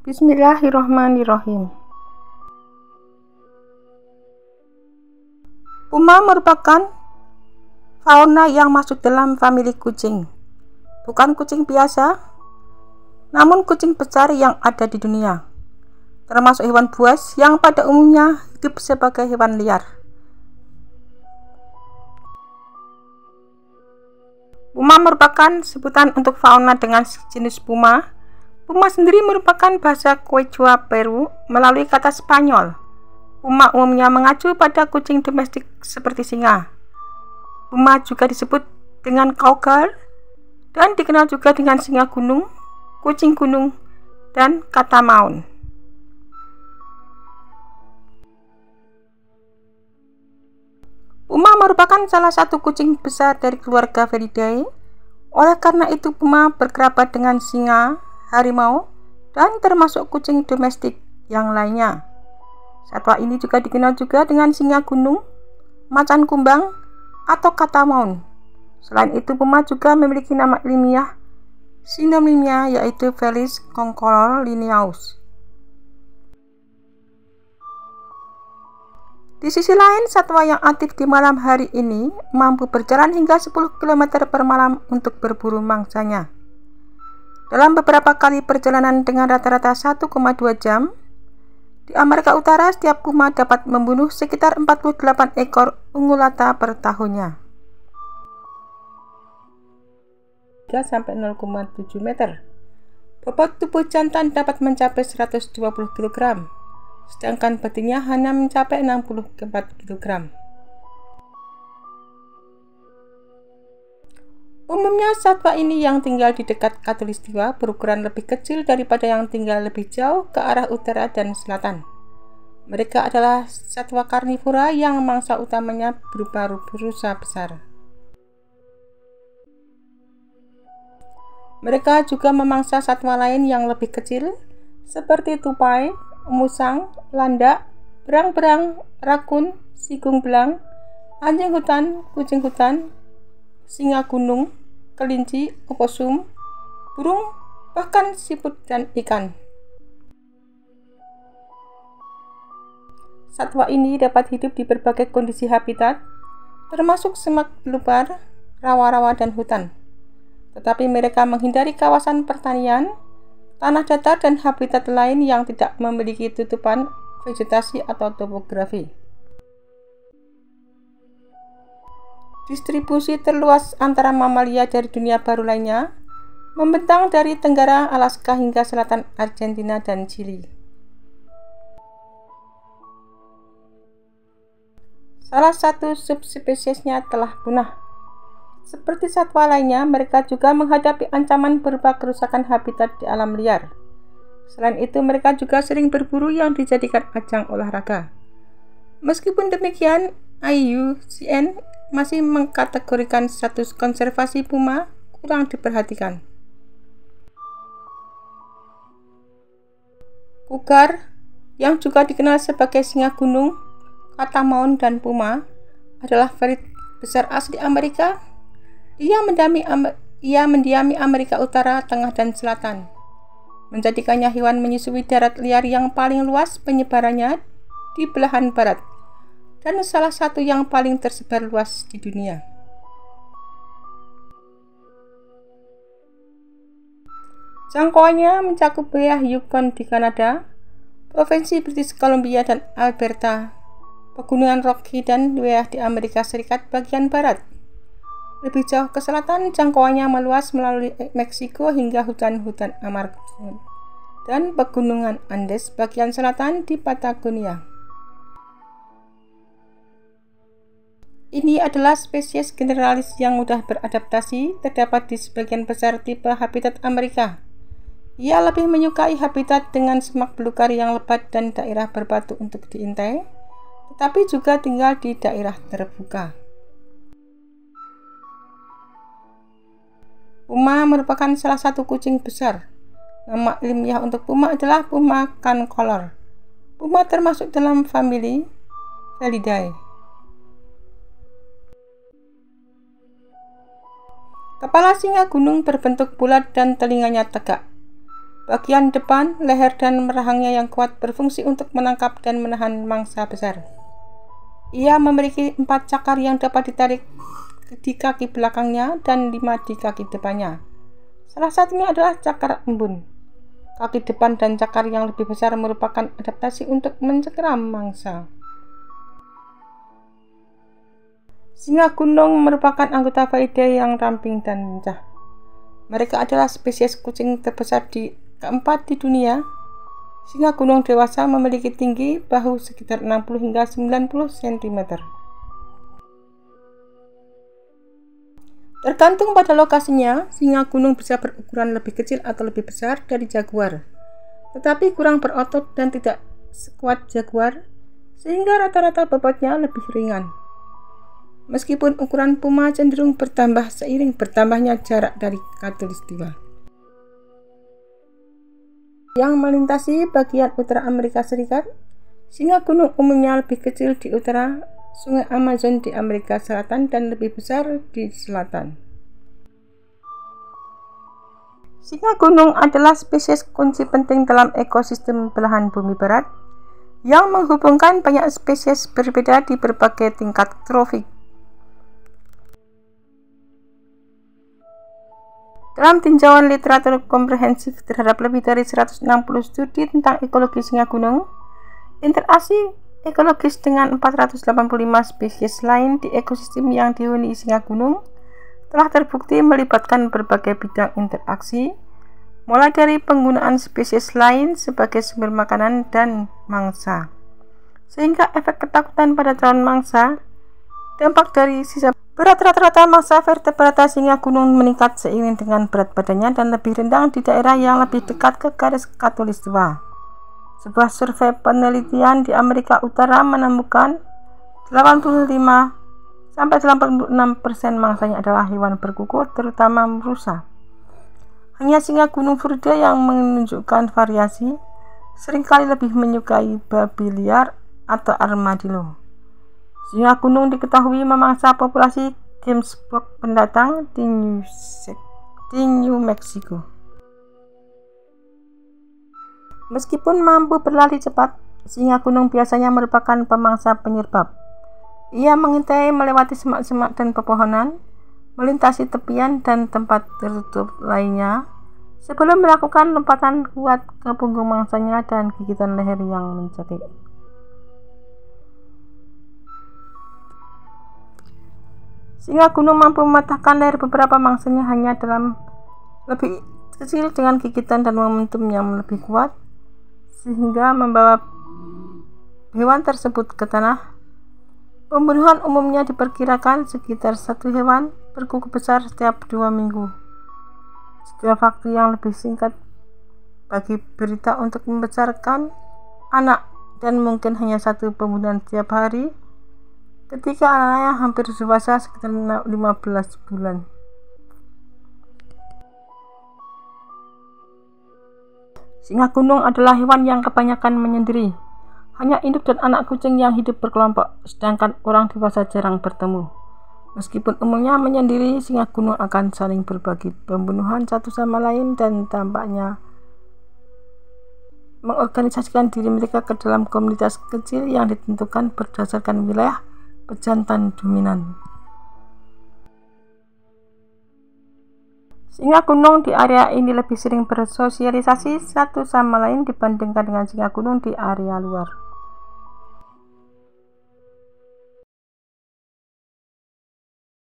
Bismillahirrahmanirrahim. Puma merupakan fauna yang masuk dalam famili kucing. Bukan kucing biasa, namun kucing besar yang ada di dunia. Termasuk hewan buas yang pada umumnya hidup sebagai hewan liar. Puma merupakan sebutan untuk fauna dengan jenis puma. Puma sendiri merupakan bahasa Quechua Peru melalui kata Spanyol. Puma umumnya mengacu pada kucing domestik seperti singa. Puma juga disebut dengan cowgirl dan dikenal juga dengan singa gunung, kucing gunung, dan catamaun. Puma merupakan salah satu kucing besar dari keluarga Felidae. Oleh karena itu, puma berkerabat dengan singa, harimau, dan termasuk kucing domestik yang lainnya. Satwa ini juga dikenal juga dengan singa gunung, macan kumbang, atau catamaun. Selain itu, puma juga memiliki nama ilmiah sinonimnya yaitu Felis concolor linnaeus. Di sisi lain, satwa yang aktif di malam hari ini mampu berjalan hingga 10 km per malam untuk berburu mangsanya. Dalam beberapa kali perjalanan dengan rata-rata 1,2 jam, di Amerika Utara setiap puma dapat membunuh sekitar 48 ekor ungulata per tahunnya. 3-0,7 meter. Bobot tubuh jantan dapat mencapai 120 kg, sedangkan betinnya hanya mencapai 64 kg. Umumnya satwa ini yang tinggal di dekat khatulistiwa berukuran lebih kecil daripada yang tinggal lebih jauh ke arah utara dan selatan. Mereka adalah satwa karnivora yang mangsa utamanya berupa rusa besar. Mereka juga memangsa satwa lain yang lebih kecil seperti tupai, musang, landak, berang-berang, rakun, sigung belang, anjing hutan, kucing hutan, singa gunung, kelinci, oposum, burung, bahkan siput dan ikan. Satwa ini dapat hidup di berbagai kondisi habitat, termasuk semak belukar, rawa-rawa, dan hutan. Tetapi mereka menghindari kawasan pertanian, tanah datar, dan habitat lain yang tidak memiliki tutupan vegetasi atau topografi. Distribusi terluas antara mamalia dari dunia baru lainnya, membentang dari tenggara Alaska hingga selatan Argentina dan Chili. Salah satu subspesiesnya telah punah. Seperti satwa lainnya, mereka juga menghadapi ancaman berupa kerusakan habitat di alam liar. Selain itu, mereka juga sering berburu yang dijadikan ajang olahraga. Meskipun demikian, IUCN masih mengkategorikan status konservasi puma kurang diperhatikan. Cougar, yang juga dikenal sebagai singa gunung, catamaun, dan puma, adalah felit besar asli Amerika. Ia mendiami Amerika Utara, Tengah, dan Selatan, menjadikannya hewan menyusui darat liar yang paling luas penyebarannya di belahan barat, dan salah satu yang paling tersebar luas di dunia. Jangkauannya mencakup wilayah Yukon di Kanada, Provinsi British Columbia dan Alberta, Pegunungan Rocky, dan wilayah di Amerika Serikat bagian barat. Lebih jauh ke selatan, jangkauannya meluas melalui Meksiko hingga hutan-hutan Amazon dan Pegunungan Andes bagian selatan di Patagonia. Ini adalah spesies generalis yang mudah beradaptasi, terdapat di sebagian besar tipe habitat Amerika. Ia lebih menyukai habitat dengan semak belukar yang lebat dan daerah berbatu untuk diintai, tetapi juga tinggal di daerah terbuka. Puma merupakan salah satu kucing besar. Nama ilmiah untuk puma adalah Puma concolor. Puma termasuk dalam famili Felidae. Kepala singa gunung berbentuk bulat dan telinganya tegak. Bagian depan, leher dan rahangnya yang kuat berfungsi untuk menangkap dan menahan mangsa besar. Ia memiliki 4 cakar yang dapat ditarik di kaki belakangnya dan 5 di kaki depannya. Salah satunya adalah cakar embun. Kaki depan dan cakar yang lebih besar merupakan adaptasi untuk mencengkeram mangsa. Singa gunung merupakan anggota Felidae yang ramping dan lincah. Mereka adalah spesies kucing terbesar keempat di dunia. Singa gunung dewasa memiliki tinggi bahu sekitar 60 hingga 90 cm. Tergantung pada lokasinya, singa gunung bisa berukuran lebih kecil atau lebih besar dari jaguar, tetapi kurang berotot dan tidak sekuat jaguar, sehingga rata-rata bobotnya lebih ringan. Meskipun ukuran puma cenderung bertambah seiring bertambahnya jarak dari khatulistiwa yang melintasi bagian utara Amerika Serikat, singa gunung umumnya lebih kecil di utara Sungai Amazon di Amerika Selatan dan lebih besar di selatan. Singa gunung adalah spesies kunci penting dalam ekosistem belahan bumi barat yang menghubungkan banyak spesies berbeda di berbagai tingkat trofik. Dalam tinjauan literatur komprehensif terhadap lebih dari 160 studi tentang ekologi singa gunung, interaksi ekologis dengan 485 spesies lain di ekosistem yang dihuni singa gunung telah terbukti melibatkan berbagai bidang interaksi, mulai dari penggunaan spesies lain sebagai sumber makanan dan mangsa, sehingga efek ketakutan pada calon mangsa. Dampak dari sisa berat rata-rata mangsa vertebrata singa gunung meningkat seiring dengan berat badannya dan lebih rendah di daerah yang lebih dekat ke garis khatulistiwa. Sebuah survei penelitian di Amerika Utara menemukan 85-86% mangsanya adalah hewan berkuku, terutama rusa. Hanya singa gunung Florida yang menunjukkan variasi, seringkali lebih menyukai babi liar atau armadillo. Singa gunung diketahui memangsa populasi gamesport pendatang di New Mexico. Meskipun mampu berlari cepat, singa gunung biasanya merupakan pemangsa penyerbab. Ia mengintai melewati semak-semak dan pepohonan, melintasi tepian dan tempat tertutup lainnya, sebelum melakukan lompatan kuat ke punggung mangsanya dan gigitan leher yang mencekik. Singa gunung mampu mematahkan leher beberapa mangsanya hanya dalam lebih kecil dengan gigitan dan momentum yang lebih kuat, sehingga membawa hewan tersebut ke tanah. Pembunuhan umumnya diperkirakan sekitar 1 hewan berkuku besar setiap 2 minggu. Setelah waktu yang lebih singkat bagi berita untuk membesarkan anak dan mungkin hanya 1 pembunuhan setiap hari ketika anaknya hampir dewasa sekitar 15 bulan. Singa gunung adalah hewan yang kebanyakan menyendiri. Hanya induk dan anak kucing yang hidup berkelompok, sedangkan orang dewasa jarang bertemu. Meskipun umumnya menyendiri, singa gunung akan saling berbagi pembunuhan satu sama lain dan tampaknya mengorganisasikan diri mereka ke dalam komunitas kecil yang ditentukan berdasarkan wilayah pejantan dominan. Singa gunung di area ini lebih sering bersosialisasi satu sama lain dibandingkan dengan singa gunung di area luar.